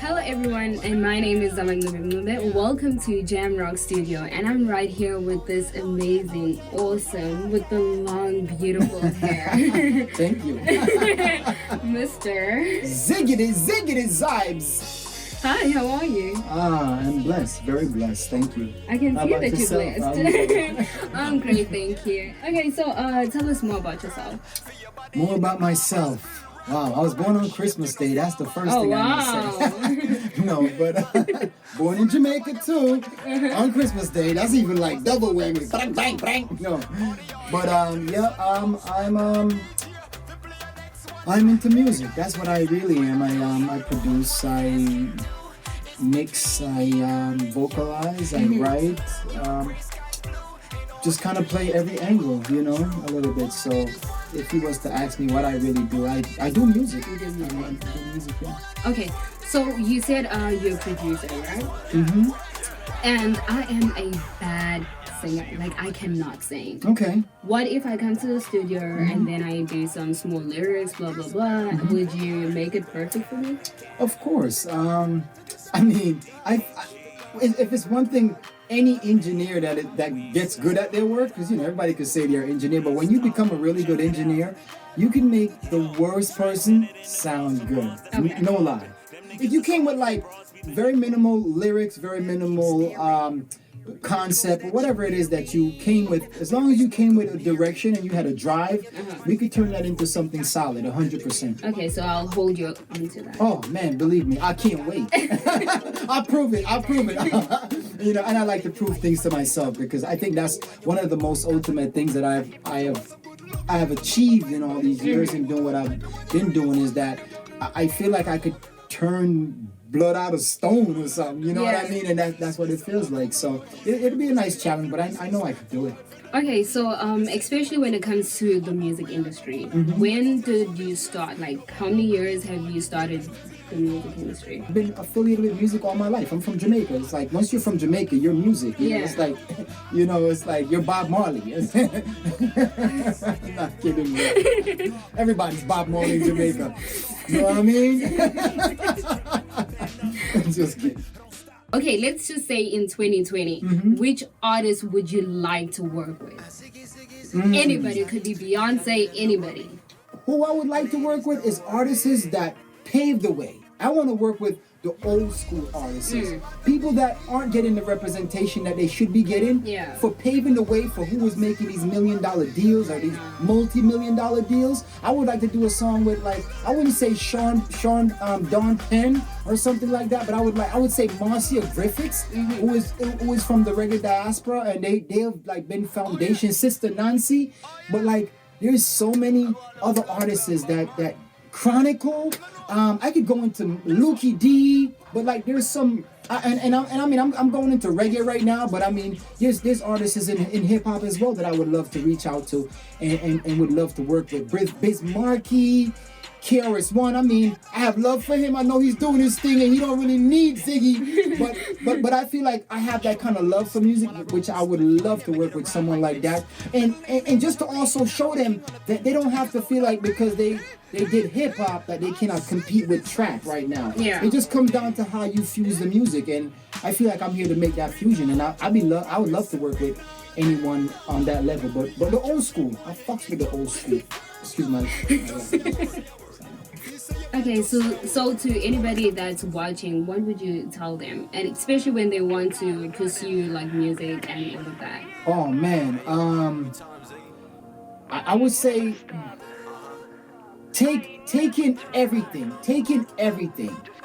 Hello everyone, and my name is Zhibez. Welcome to JAHMROCK Studio, and I'm right here with this amazing, awesome, with the long, beautiful hair, Thank you. Mr. Ziggity, Zibes. Hi, how are you? I'm blessed, very blessed. Thank you. I can How see about that yourself? you're How blessed. I'm great, thank you. Okay, so tell us more about yourself. More about myself. Wow, I was born on Christmas Day. That's the first thing I must say. No, but born in Jamaica too on Christmas Day. That's even like double whammy. Bang, bang, bang. No, but I'm into music. That's what I really am. I produce. I mix. I vocalize. I write. Just kind of play every angle, a little bit. So if he was to ask me what I really do, I do music. I do music, yeah. Okay, so you said you're a producer, right? Mm-hmm. And I am a bad singer. Like, I cannot sing. Okay. What if I come to the studio and then I do some small lyrics, blah, blah, blah? Would you make it perfect for me? Of course. I mean, if it's one thing, any engineer that gets good at their work, because everybody could say they're an engineer, but when you become a really good engineer, you can make the worst person sound good. Okay. No lie. If you came with like very minimal lyrics, very minimal concept, or whatever it is that you came with, as long as you came with a direction and you had a drive, we could turn that into something solid, 100%. Okay, so I'll hold you onto that. Oh man, believe me, I can't wait. I'll prove it. And I like to prove things to myself, because I think that's one of the most ultimate things that I have achieved in all these years and doing what I've been doing, is that I feel like I could turn blood out of stone or something, you know what I mean? And that's what it feels like. So it'll be a nice challenge, but I know I could do it. Okay, so especially when it comes to the music industry, when did you start? Like, how many years have you started the music industry? I've been affiliated with music all my life. I'm from Jamaica. It's like, once you're from Jamaica, you're music. You know? It's like, it's like you're Bob Marley. I'm not kidding you. Everybody's Bob Marley in Jamaica. You know what I mean? Just kidding. Okay, let's just say in 2020, which artist would you like to work with? Anybody, could be Beyonce, anybody. Who I would like to work with is artists that paved the way. I want to work with the old school artists, people that aren't getting the representation that they should be getting, for paving the way for who was making these $1 million deals or these multi-million-dollar deals. I would like to do a song with, like, I wouldn't say Sean Don Penn or something like that, but I would say Marcia Griffiths, who is from the reggae diaspora, and they have like been foundation, Sister Nancy, but like there's so many other artists that chronicle. I could go into Lukey D, but like there's some, I'm going into reggae right now, but I mean there's artists in hip hop as well that I would love to reach out to and would love to work with. Biz Markie, KRS-One. I mean, I have love for him. I know he's doing his thing and he don't really need Ziggy, but I feel like I have that kind of love for music, which I would love to work with someone like that, and just to also show them that they don't have to feel like because they did hip hop that they cannot compete with trap right now. Yeah. It just comes down to how you fuse the music, and I feel like I'm here to make that fusion, and I would love to work with anyone on that level, but the old school, I fucks with the old school. Excuse my. Okay, so to anybody that's watching, what would you tell them? And especially when they want to pursue like music and all of that. Oh man, I would say take in everything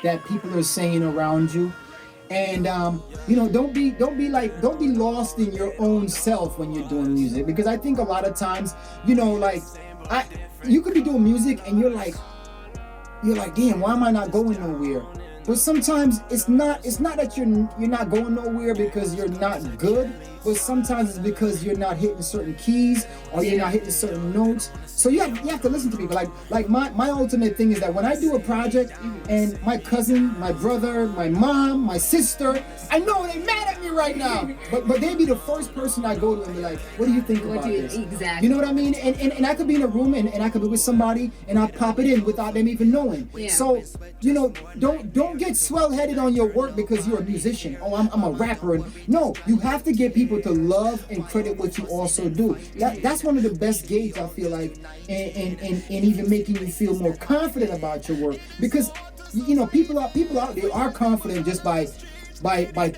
that people are saying around you, and don't be lost in your own self when you're doing music, because I think a lot of times, you could be doing music and you're like, damn, why am I not going nowhere? But sometimes it's not that you're not going nowhere because you're not good, but sometimes it's because you're not hitting certain keys or you're not hitting certain notes. So you have to listen to people. Like my ultimate thing is that when I do a project and my cousin, my brother, my mom, my sister, I know they're mad at me right now, but they'd be the first person I go to and be like, what do you think about this? Exactly. You know what I mean? And I could be in a room and I could be with somebody and I'll pop it in without them even knowing. Yeah. So, you know, don't get swell-headed on your work because you're a musician. Oh, I'm a rapper. No, you have to get people to love and credit what you also do. That's one of the best gauges, I feel like, and even making you feel more confident about your work. Because, you know, people out there are confident just by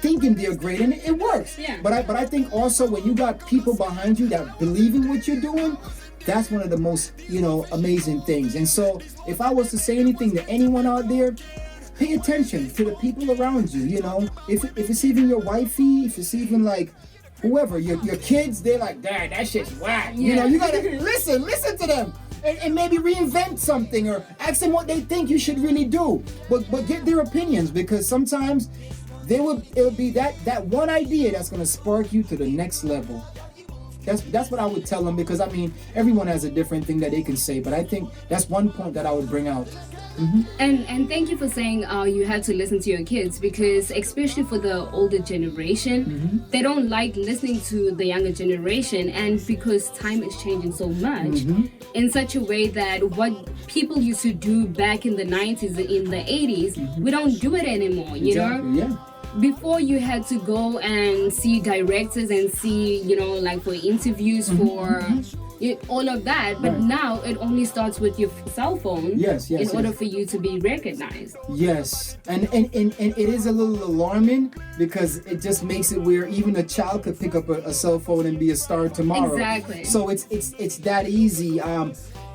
thinking they're great, and it works. Yeah. But I think also when you got people behind you that believe in what you're doing, that's one of the most, you know, amazing things. And so if I was to say anything to anyone out there, pay attention to the people around you. You know, if it's even your wifey, if it's even like whoever, your kids, they're like, Dad, that shit's whack. Yeah. You know, you gotta listen to them. And maybe reinvent something or ask them what they think you should really do. But get their opinions, because sometimes it'll be that one idea that's gonna spark you to the next level. That's what I would tell them, because I mean everyone has a different thing that they can say, but I think that's one point that I would bring out. Mm-hmm. And thank you for saying you had to listen to your kids, because especially for the older generation, they don't like listening to the younger generation, and because time is changing so much in such a way that what people used to do back in the 90s, in the 80s, we don't do it anymore, you know? Yeah. Before you had to go and see directors and see, you know, like for interviews for all of that, but now it only starts with your cell phone in order for you to be recognized. Yes, and it is a little alarming, because it just makes it where even a child could pick up a cell phone and be a star tomorrow. Exactly. So it's that easy.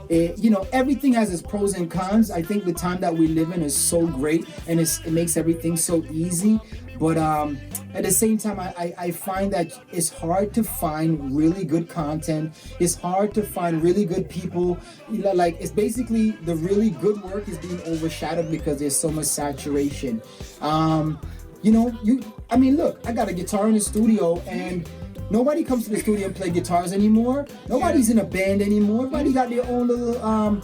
You know, everything has its pros and cons. I think the time that we live in is so great, and it makes everything so easy. But at the same time, I find that it's hard to find really good content. It's hard to find really good people. You know, like, it's basically the really good work is being overshadowed because there's so much saturation. You know, I mean, look, I got a guitar in the studio, and nobody comes to the studio and play guitars anymore. Nobody's in a band anymore. Everybody got their own little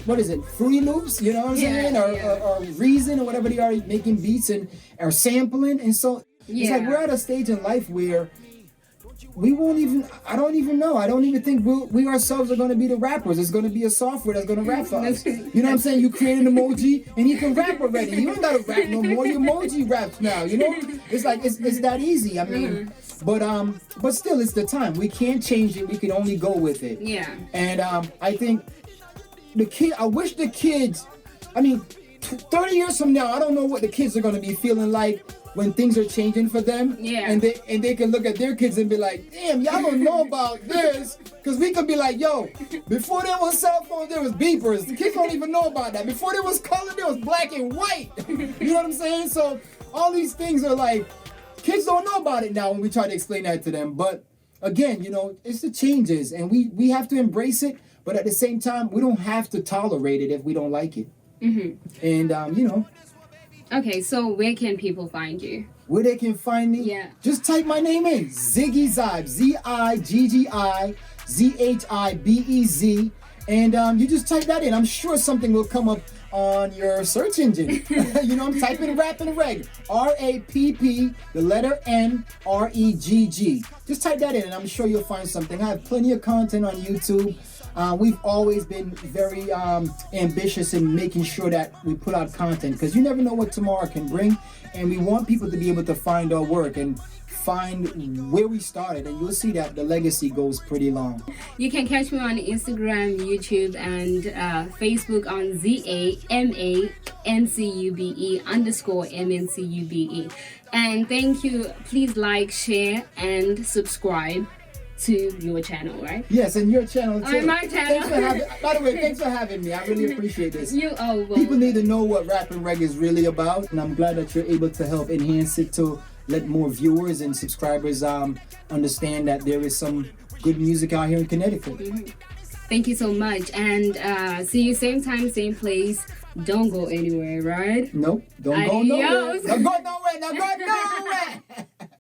what is it, Fruity Loops, you know what I'm saying, or Reason, or whatever they are, making beats and are sampling. And so it's like we're at a stage in life where we won't even, I don't even think we ourselves are going to be the rappers. It's going to be a software that's going to rap for us. You know what I'm saying? You create an emoji and you can rap already. You don't got to rap no more. Your emoji raps now, you know? It's like, it's that easy. I mean, but still, it's the time. We can't change it. We can only go with it. Yeah. And I think I wish the kids, I mean, 30 years from now, I don't know what the kids are going to be feeling like when things are changing for them. Yeah. And they can look at their kids and be like, damn, y'all don't know about this. Because we could be like, yo, before there was cell phones, there was beepers. The kids don't even know about that. Before there was color, there was black and white. You know what I'm saying? So all these things are like, kids don't know about it now when we try to explain that to them. But again, you know, it's the changes, and we have to embrace it. But at the same time, we don't have to tolerate it if we don't like it. And, you know. Okay, so where can people find you? Where they can find me? Yeah. Just type my name in. Ziggi Zhibez. Ziggizibez. And you just type that in. I'm sure something will come up on your search engine. You know, I'm typing Rapping Reg. RAPP, the letter NREGG. Just type that in and I'm sure you'll find something. I have plenty of content on YouTube. We've always been very ambitious in making sure that we put out content, because you never know what tomorrow can bring, and we want people to be able to find our work and find where we started, and you'll see that the legacy goes pretty long. You can catch me on Instagram, YouTube, and Facebook on ZAMANCUBE_MNCUBE. And thank you. Please like, share, and subscribe to your channel, right? Yes, and your channel too. On my channel. By the way, thanks for having me. I really appreciate this. You are welcome. People need to know what Rapping Reg is really about, and I'm glad that you're able to help enhance it to let more viewers and subscribers understand that there is some good music out here in Connecticut. Thank you so much, and see you same time, same place. Don't go anywhere, right? Nope, don't go nowhere. Don't go nowhere.